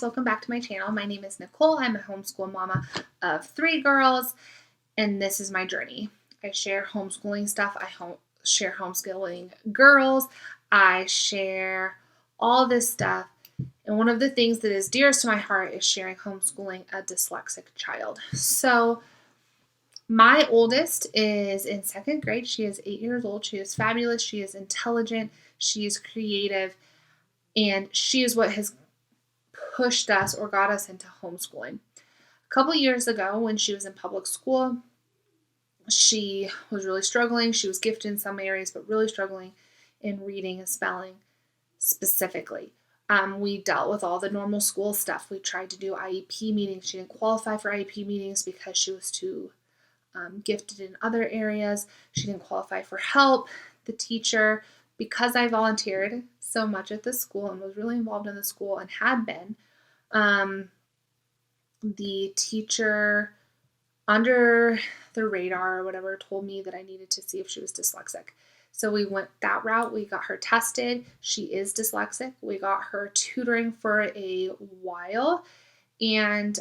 Welcome back to my channel. My name is Nicole. I'm a homeschool mama of 3 girls, and this is my journey. I share homeschooling stuff. I share homeschooling girls. I share all this stuff. And one of the things that is dearest to my heart is sharing homeschooling a dyslexic child. So my oldest is in 2nd grade. She is 8 years old. She is fabulous. She is intelligent. She is creative. And she is what has pushed us or got us into homeschooling. A couple years ago, when she was in public school, she was really struggling. She was gifted in some areas, but really struggling in reading and spelling specifically. We dealt with all the normal school stuff. We tried to do IEP meetings. She didn't qualify for IEP meetings because she was too gifted in other areas. She didn't qualify for help. The teacher, because I volunteered so much at the school and was really involved in the school and had been, the teacher under the radar or whatever told me that I needed to see if she was dyslexic. So we went that route. We got her tested. She is dyslexic. We got her tutoring for a while. And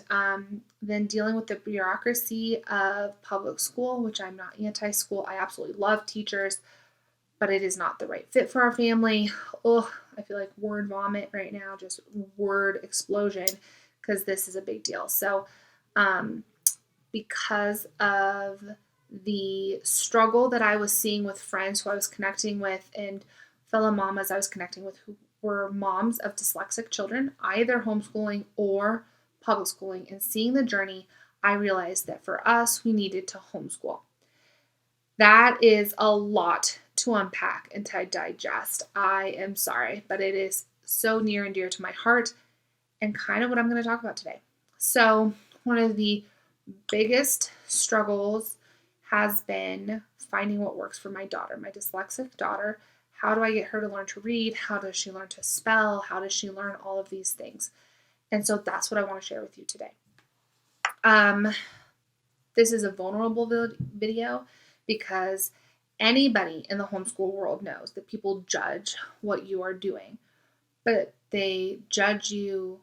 then dealing with the bureaucracy of public school, which I'm not anti-school. I absolutely love teachers, but it is not the right fit for our family. Oh, I feel like word vomit right now, just word explosion, because this is a big deal. So because of the struggle that I was seeing with friends who I was connecting with and fellow mamas I was connecting with who were moms of dyslexic children, either homeschooling or public schooling, and seeing the journey, I realized that for us, we needed to homeschool. That is a lot to unpack and to digest. I am sorry, but it is so near and dear to my heart and kind of what I'm going to talk about today. So one of the biggest struggles has been finding what works for my daughter, my dyslexic daughter. How do I get her to learn to read? How does she learn to spell? How does she learn all of these things? And so that's what I want to share with you today. This is a vulnerable video because anybody in the homeschool world knows that people judge what you are doing, but they judge you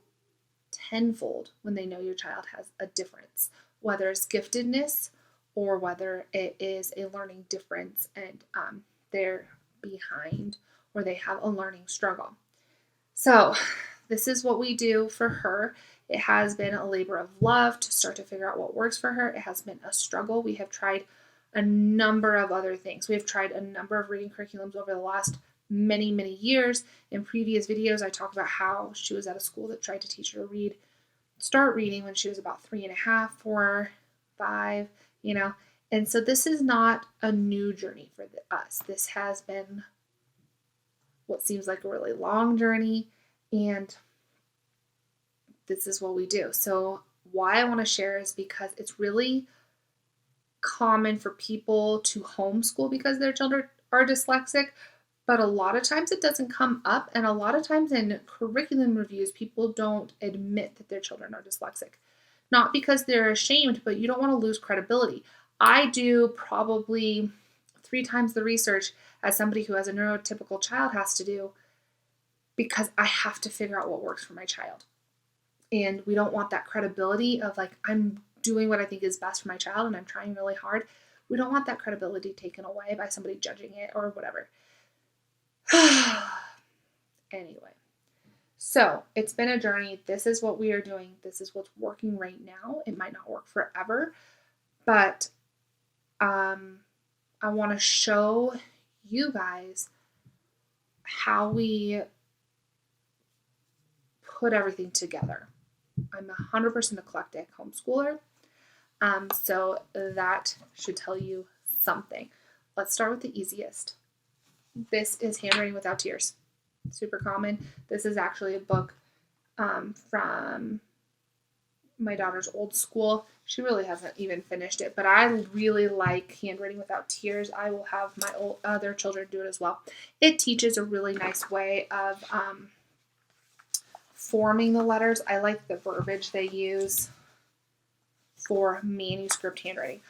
tenfold when they know your child has a difference, whether it's giftedness or whether it is a learning difference and they're behind or they have a learning struggle. So this is what we do for her. It has been a labor of love to start to figure out what works for her. It has been a struggle. We have tried a number of other things. We have tried a number of reading curriculums over the last many, many years. In previous videos, I talked about how she was at a school that tried to teach her to start reading when she was about 3.5, 4, 5, And so this is not a new journey for us. This has been what seems like a really long journey, and this is what we do. So why I want to share is because it's really common for people to homeschool because their children are dyslexic, but a lot of times it doesn't come up, and a lot of times in curriculum reviews, people don't admit that their children are dyslexic. Not because they're ashamed, but you don't want to lose credibility. I do probably 3 times the research as somebody who has a neurotypical child has to do because I have to figure out what works for my child. And we don't want that credibility of like, I'm doing what I think is best for my child and I'm trying really hard. We don't want that credibility taken away by somebody judging it or whatever. Anyway, so it's been a journey. This is what we are doing. This is what's working right now. It might not work forever, but I want to show you guys how we put everything together. I'm 100% eclectic homeschooler, so that should tell you something. Let's start with the easiest. This is Handwriting Without Tears. Super common. This is actually a book from my daughter's old school. She really hasn't even finished it, but I really like Handwriting Without Tears. I will have my other children do it as well. It teaches a really nice way of forming the letters. I like the verbiage they use for manuscript handwriting.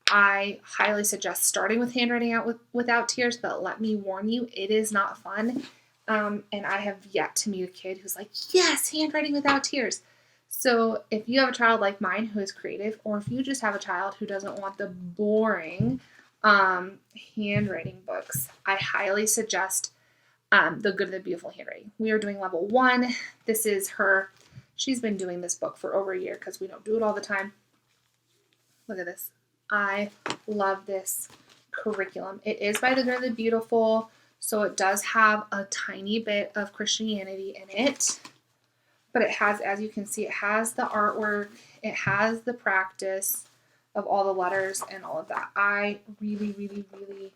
I highly suggest starting with Handwriting Without Tears, but let me warn you, it is not fun. And I have yet to meet a kid who's like, yes, handwriting without tears. So if you have a child like mine who is creative, or if you just have a child who doesn't want the boring handwriting books, I highly suggest The Good, the Beautiful Handwriting. We are doing level 1. This is her. She's been doing this book for over a year because we don't do it all the time. Look at this. I love this curriculum. It is by The Good, the Beautiful, so it does have a tiny bit of Christianity in it. But it has, as you can see, it has the artwork, it has the practice of all the letters and all of that. I really, really, really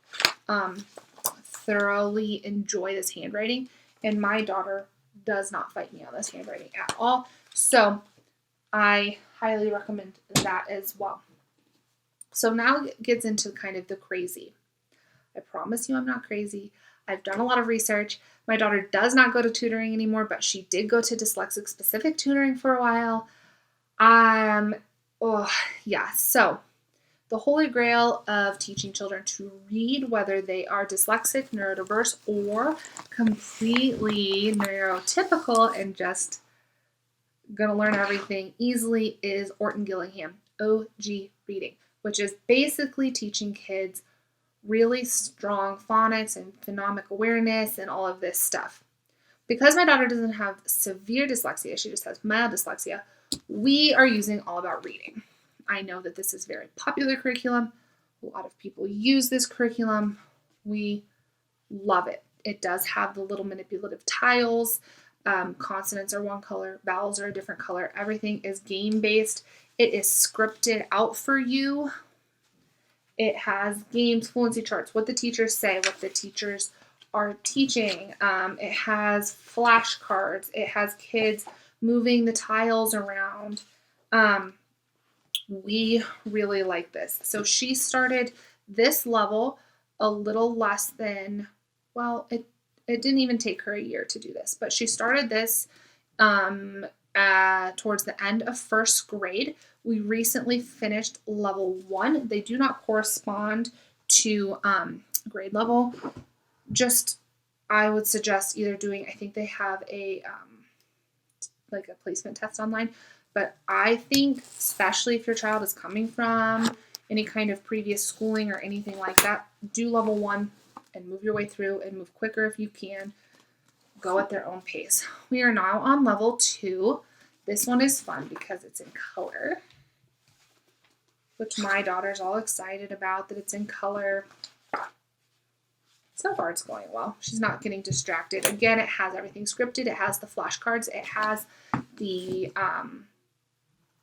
thoroughly enjoy this handwriting, and my daughter does not fight me on this handwriting at all. So I highly recommend that as well. So now it gets into kind of the crazy. I promise you I'm not crazy. I've done a lot of research. My daughter does not go to tutoring anymore, but she did go to dyslexic specific tutoring for a while. So the holy grail of teaching children to read, whether they are dyslexic, neurodiverse, or completely neurotypical and just gonna learn everything easily, is Orton Gillingham OG reading, which is basically teaching kids really strong phonics and phonemic awareness and all of this stuff. Because my daughter doesn't have severe dyslexia, she just has mild dyslexia, we are using All About Reading. I know that this is very popular curriculum. A lot of people use this curriculum. We love it. It does have the little manipulative tiles. Consonants are one color, vowels are a different color. Everything is game-based. It is scripted out for you. It has games, fluency charts, what the teachers say, what the teachers are teaching. It has flashcards. It has kids moving the tiles around. We really like this. So she started this level a little less than, well, it didn't even take her a year to do this, but she started this towards the end of first grade. We recently finished level 1. They do not correspond to grade level. Just, I would suggest either doing, I think they have a like a placement test online, but I think especially if your child is coming from any kind of previous schooling or anything like that, do level 1 and move your way through and move quicker if you can. Go at their own pace. We are now on level 2. This one is fun because it's in color, which my daughter's all excited about that it's in color. So far it's going well. She's not getting distracted. Again, it has everything scripted. It has the flashcards. It has the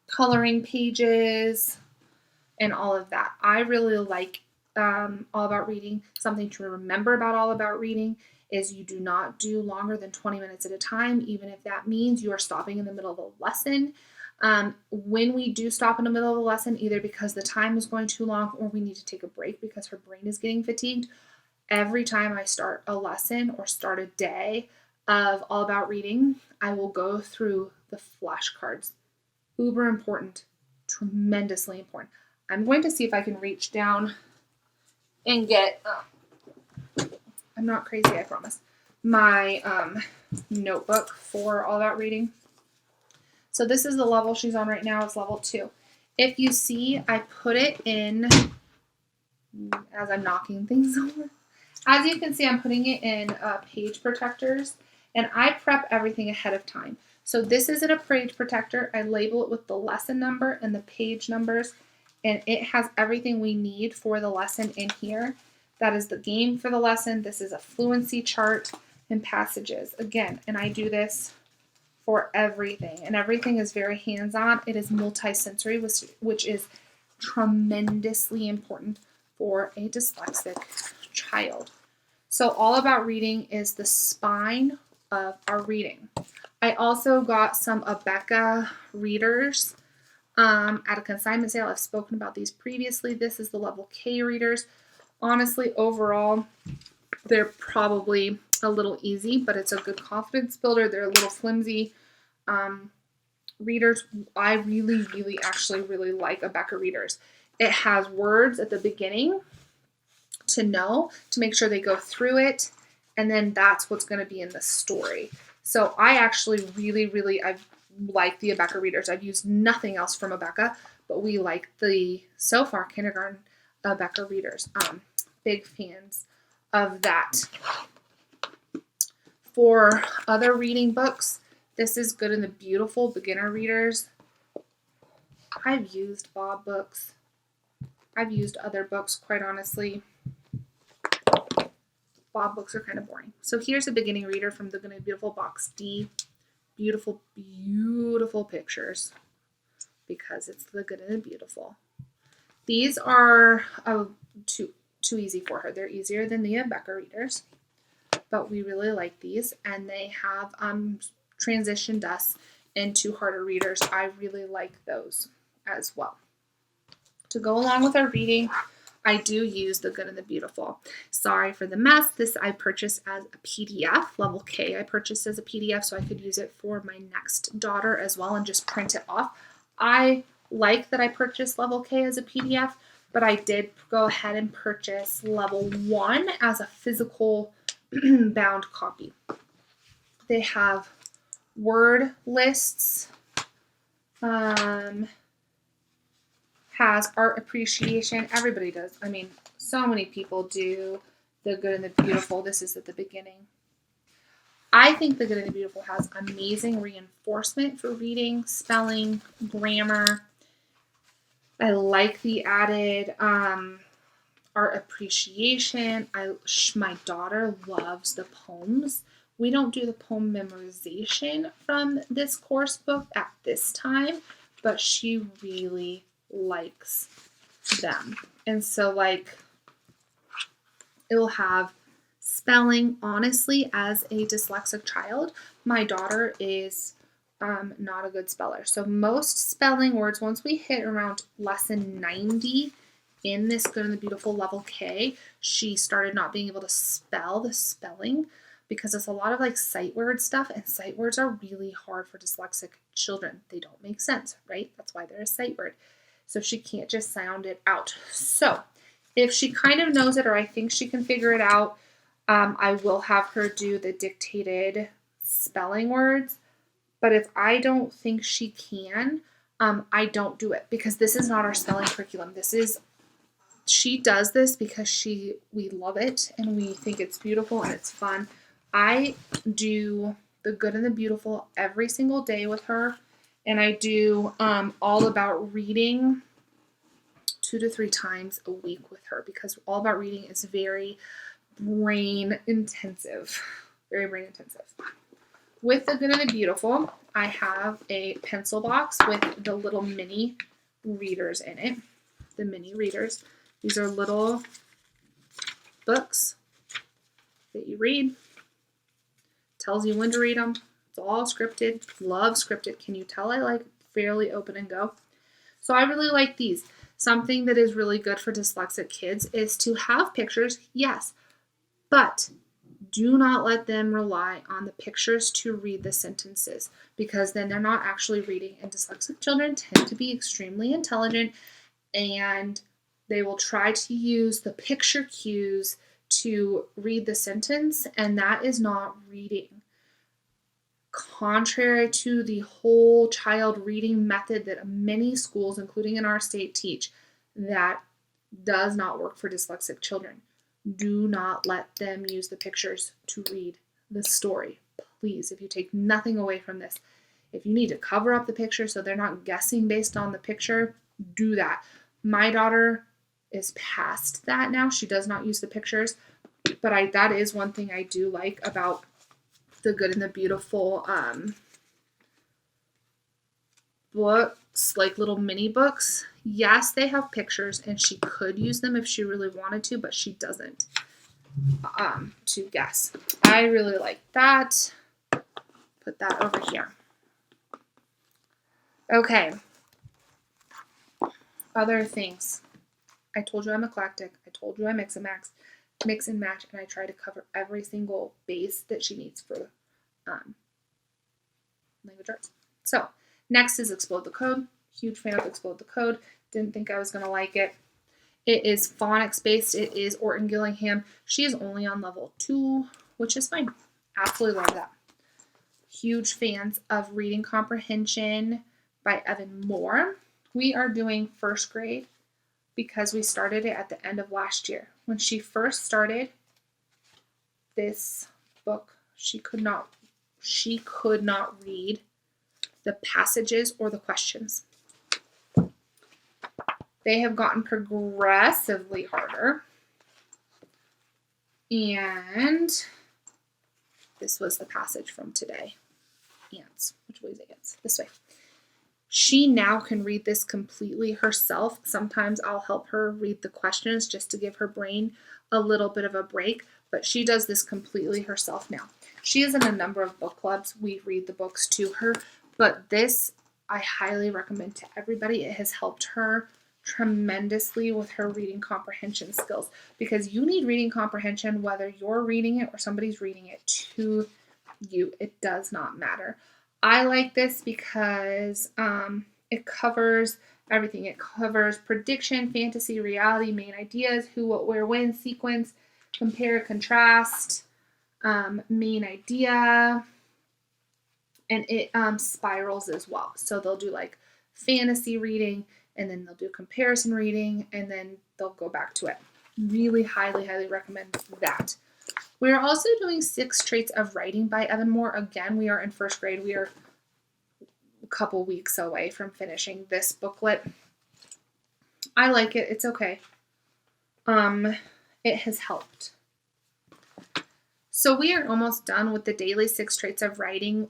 coloring pages and all of that. I really like All About Reading. Something to remember about All About Reading is you do not do longer than 20 minutes at a time, even if that means you are stopping in the middle of a lesson. When we do stop in the middle of a lesson, either because the time is going too long or we need to take a break because her brain is getting fatigued, every time I start a lesson or start a day of All About Reading, I will go through the flashcards. Uber important, tremendously important. I'm going to see if I can reach down and get, I'm not crazy, I promise, my notebook for All About Reading. So this is the level she's on right now. It's level 2. If you see, I put it in, as I'm knocking things over. As you can see, I'm putting it in page protectors, and I prep everything ahead of time. So this isn't a page protector. I label it with the lesson number and the page numbers, and it has everything we need for the lesson in here. That is the game for the lesson. This is a fluency chart and passages. Again, and I do this for everything, and everything is very hands-on. It is multi-sensory, which is tremendously important for a dyslexic child. So All About Reading is the spine of our reading. I also got some Bebe Readers at a consignment sale. I've spoken about these previously. This is the level K readers. Honestly, overall, they're probably a little easy, but it's a good confidence builder. They're a little flimsy readers. I really like Bebe Readers. It has words at the beginning to know, to make sure they go through it, And then that's what's going to be in the story. So I actually really, I like the Bebe Readers. I've used nothing else from Bebe, but we like the, so far, kindergarten Bebe Readers. Big fans of that. For other reading books, this is Good and the Beautiful Beginner Readers. I've used Bob books. I've used other books, quite honestly. Bob books are kind of boring. So here's a beginning reader from the Good and the Beautiful box D. Beautiful, beautiful pictures because it's the Good and the Beautiful. These are too easy for her. They're easier than the Bebe Readers, but we really like these, and they have transitioned us into harder readers. I really like those as well. To go along with our reading, I do use the Good and the Beautiful. Sorry for the mess. This I purchased as a PDF, level K. I purchased as a PDF so I could use it for my next daughter as well and just print it off. I like that I purchased level K as a PDF, but I did go ahead and purchase level 1 as a physical bound copy. They have word lists, has art appreciation. Everybody does. I mean, so many people do the Good and the Beautiful. This is at the beginning. I think the Good and the Beautiful has amazing reinforcement for reading, spelling, grammar. I like the added art appreciation. My daughter loves the poems. We don't do the poem memorization from this course book at this time, but she really likes them. And so, like, it will have spelling. Honestly, as a dyslexic child, my daughter is not a good speller. So most spelling words, once we hit around lesson 90 in this Good and the Beautiful level K, she started not being able to spell the spelling because it's a lot of like sight word stuff, and sight words are really hard for dyslexic children. They don't make sense, right? That's why they're a sight word. So she can't just sound it out. So if she kind of knows it, or I think she can figure it out, I will have her do the dictated spelling words. But if I don't think she can, I don't do it because this is not our spelling curriculum. She does this because we love it and we think it's beautiful and it's fun. I do the Good and the Beautiful every single day with her, and I do All About Reading 2 to 3 times a week with her because All About Reading is very brain intensive. Very brain intensive. With the Good and the Beautiful, I have a pencil box with the little mini readers in it. The mini readers. These are little books that you read. Tells you when to read them. It's all scripted. Love scripted. Can you tell I like fairly open and go? So I really like these. Something that is really good for dyslexic kids is to have pictures, yes, but do not let them rely on the pictures to read the sentences because then they're not actually reading. And dyslexic children tend to be extremely intelligent, and they will try to use the picture cues to read the sentence, and that is not reading. Contrary to the whole child reading method that many schools, including in our state, teach, that does not work for dyslexic children. Do not let them use the pictures to read the story. Please, if you take nothing away from this, if you need to cover up the picture so they're not guessing based on the picture, do that. My daughter is past that now. She does not use the pictures, but that is one thing I do like about the Good and the Beautiful books, like little mini books. Yes, they have pictures, and she could use them if she really wanted to, but she doesn't to guess. I really like that. Put that over here. Okay. Other things. I told you I'm eclectic. I told you I mix and match, and I try to cover every single base that she needs for language arts. So next is Explode the Code. Huge fan of Explode the Code. Didn't think I was going to like it. It is phonics based. It is Orton Gillingham. She is only on level 2, which is fine. Absolutely love that. Huge fans of Reading Comprehension by Evan Moor. We are doing first grade because we started it at the end of last year. When she first started this book, she could not read the passages or the questions. They have gotten progressively harder. And this was the passage from today. Ants. Which way is it ants? This way. She now can read this completely herself. Sometimes I'll help her read the questions just to give her brain a little bit of a break, but she does this completely herself now. She is in a number of book clubs. We read the books to her, but this I highly recommend to everybody. It has helped her tremendously with her reading comprehension skills, because you need reading comprehension whether you're reading it or somebody's reading it to you. It does not matter. I like this because it covers everything. It covers prediction, fantasy, reality, main ideas, who, what, where, when, sequence, compare, contrast, main idea, and it spirals as well. So they'll do like fantasy reading, and then they'll do comparison reading, and then they'll go back to it. Really highly, highly recommend that. We're also doing 6 Traits of Writing by Evan Moor. Again, we are in first grade. We are a couple weeks away from finishing this booklet. I like it. It's okay. It has helped. So we are almost done with the daily 6 Traits of Writing,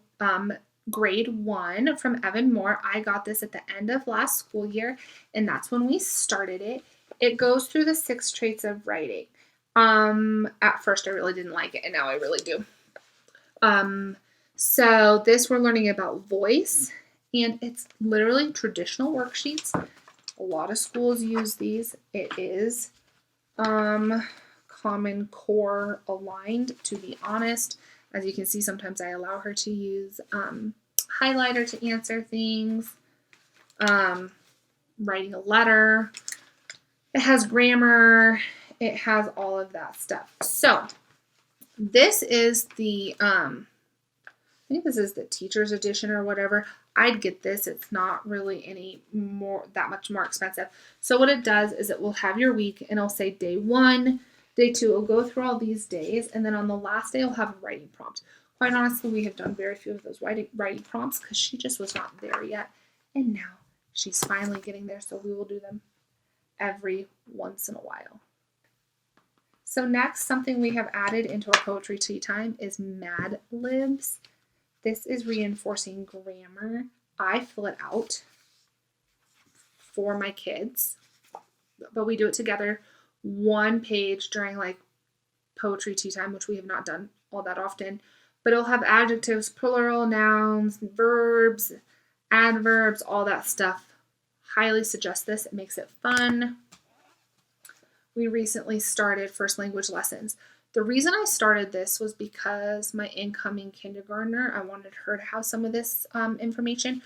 grade 1 from Evan Moor. I got this at the end of last school year, and that's when we started it. It goes through the 6 Traits of Writing. At first I really didn't like it, and now I really do. So this we're learning about voice, and it's literally traditional worksheets. A lot of schools use these. It is Common Core aligned, to be honest. As you can see, sometimes I allow her to use highlighter to answer things, writing a letter. It has grammar. It has all of that stuff. So this is the, I think this is the teacher's edition or whatever. I'd get this. It's not really that much more expensive. So what it does is it will have your week, and it'll say day 1, day 2. It'll go through all these days, and then on the last day it'll have a writing prompt. Quite honestly, we have done very few of those writing prompts because she just was not there yet. And now she's finally getting there, so we will do them every once in a while. So next, something we have added into our poetry tea time is Mad Libs. This is reinforcing grammar. I fill it out for my kids, but we do it together, 1 page during like poetry tea time, which we have not done all that often. But it'll have adjectives, plural, nouns, verbs, adverbs, all that stuff. Highly suggest this. It makes it fun. We recently started first language lessons. The reason I started this was because my incoming kindergartner, I wanted her to have some of this information.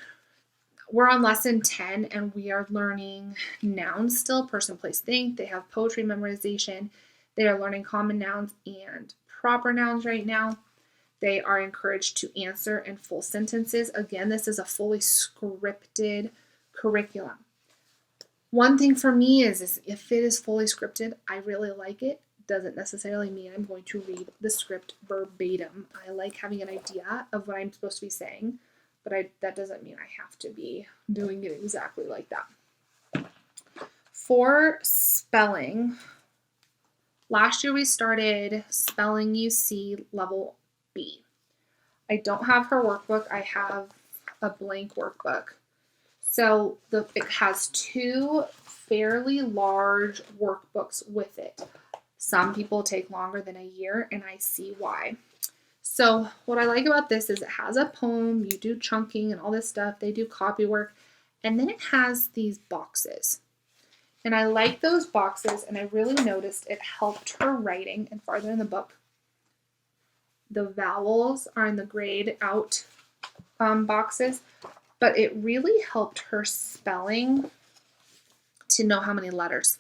We're on lesson 10, and we are learning nouns still, person, place, thing. They have poetry memorization. They are learning common nouns and proper nouns right now. They are encouraged to answer in full sentences. Again, this is a fully scripted curriculum. One thing for me is if it is fully scripted, I really like it. Doesn't necessarily mean I'm going to read the script verbatim. I like having an idea of what I'm supposed to be saying, but that doesn't mean I have to be doing it exactly like that. For spelling, last year we started spelling UC level B. I don't have her workbook. I have a blank workbook. So it has 2 fairly large workbooks with it. Some people take longer than a year, and I see why. So what I like about this is it has a poem, you do chunking and all this stuff, they do copy work, and then it has these boxes. And I like those boxes, and I really noticed it helped her writing, and farther in the book, the vowels are in the grayed out boxes, but it really helped her spelling to know how many letters.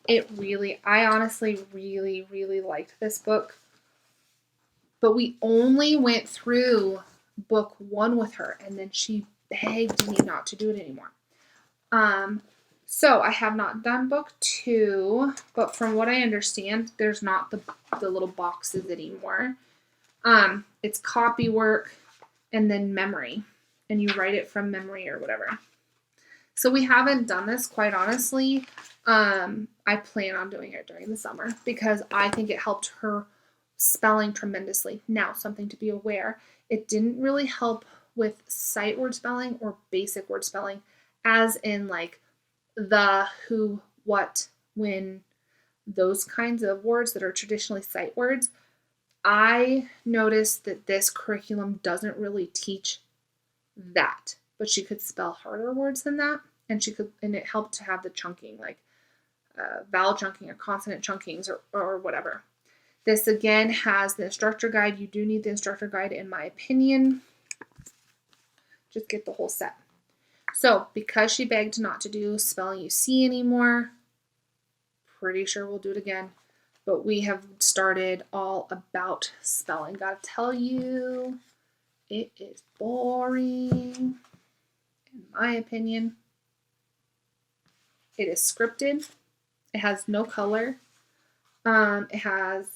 I honestly really, really liked this book. But we only went through book 1 with her, and then she begged me not to do it anymore. So I have not done book 2, but from what I understand, there's not the little boxes anymore. It's copy work and then memory, and you write it from memory or whatever. So we haven't done this, quite honestly. I plan on doing it during the summer because I think it helped her spelling tremendously. Now, something to be aware, it didn't really help with sight word spelling or basic word spelling, as in like the, who, what, when, those kinds of words that are traditionally sight words. I noticed that this curriculum doesn't really teach that, but she could spell harder words than that, and it helped to have the chunking, like vowel chunking or consonant chunkings or whatever. This again has the instructor guide. You do need the instructor guide, in my opinion. Just get the whole set. So because she begged not to do spelling you see anymore, pretty sure we'll do it again. But we have started all about spelling. Gotta tell you, it is boring, in my opinion. It is scripted. It has no color. It has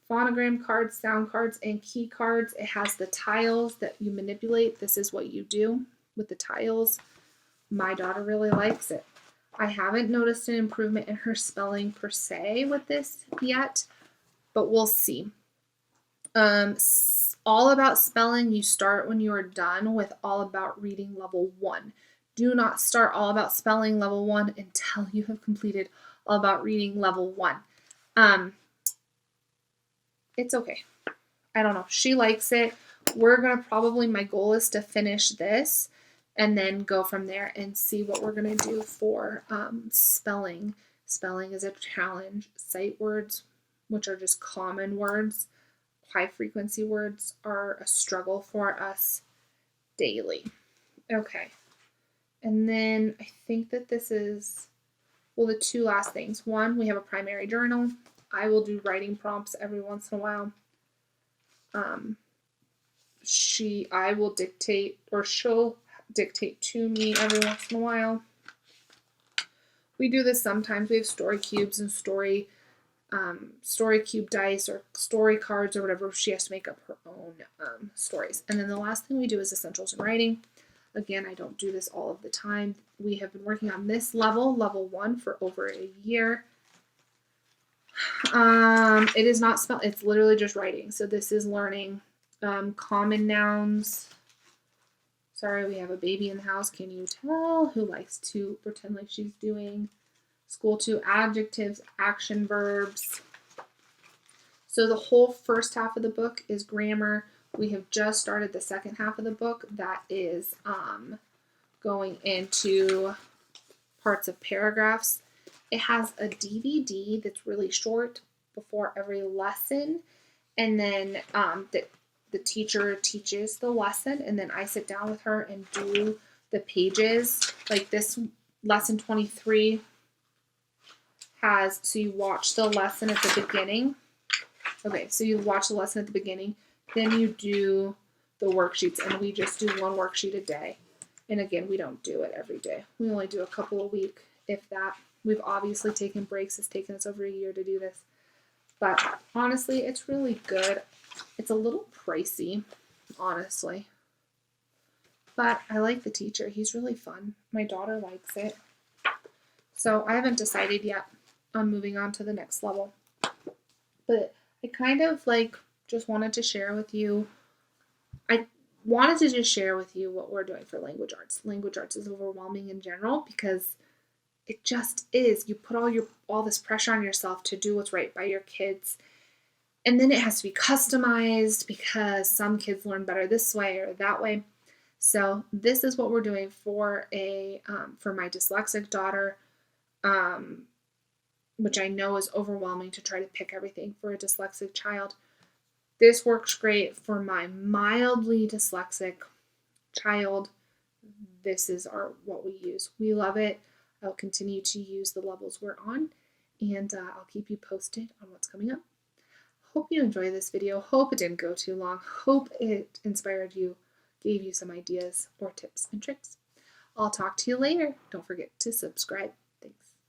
phonogram cards, sound cards, and key cards. It has the tiles that you manipulate. This is what you do with the tiles. My daughter really likes it. I haven't noticed an improvement in her spelling per se with this yet, but we'll see. All About Spelling, you start when you are done with All About Reading Level 1. Do not start All About Spelling Level 1 until you have completed All About Reading Level 1. It's okay. I don't know. She likes it. We're going to probably, my goal is to finish this and then go from there and see what we're going to do for spelling. Spelling is a challenge. Sight words, which are just common words, high frequency words, are a struggle for us daily. Okay. And then I think that this is, well, the two last things. One, we have a primary journal. I will do writing prompts every once in a while. I will dictate, or she'll dictate to me every once in a while. We do this sometimes. We have story cubes and story cube dice or story cards or whatever. She has to make up her own stories. And then the last thing we do is essentials in writing. Again, I don't do this all of the time. We have been working on this level 1, for over a year. It is not spell. It's literally just writing. So this is learning common nouns. Sorry, we have a baby in the house. Can you tell? Who likes to pretend like she's doing school 2. Adjectives, action verbs. So the whole first half of the book is grammar. We have just started the second half of the book that is going into parts of paragraphs. It has a DVD that's really short before every lesson, and then the teacher teaches the lesson, and then I sit down with her and do the pages. Like this lesson 23 has, so you watch the lesson at the beginning. Okay, so you watch the lesson at the beginning, then you do the worksheets, and we just do one worksheet a day. And again, we don't do it every day. We only do a couple a week, if that. We've obviously taken breaks. It's taken us over a year to do this. But honestly, it's really good. It's a little pricey, honestly. But I like the teacher. He's really fun. My daughter likes it. So I haven't decided yet on moving on to the next level. But I kind of just wanted to share with you. I wanted to just share with you what we're doing for language arts. Language arts is overwhelming in general because it just is. You put all this pressure on yourself to do what's right by your kids. And then it has to be customized because some kids learn better this way or that way. So this is what we're doing for my dyslexic daughter, which I know is overwhelming to try to pick everything for a dyslexic child. This works great for my mildly dyslexic child. This is what we use. We love it. I'll continue to use the levels we're on, and I'll keep you posted on what's coming up. Hope you enjoyed this video. Hope it didn't go too long. Hope it inspired you, gave you some ideas or tips and tricks. I'll talk to you later. Don't forget to subscribe. Thanks.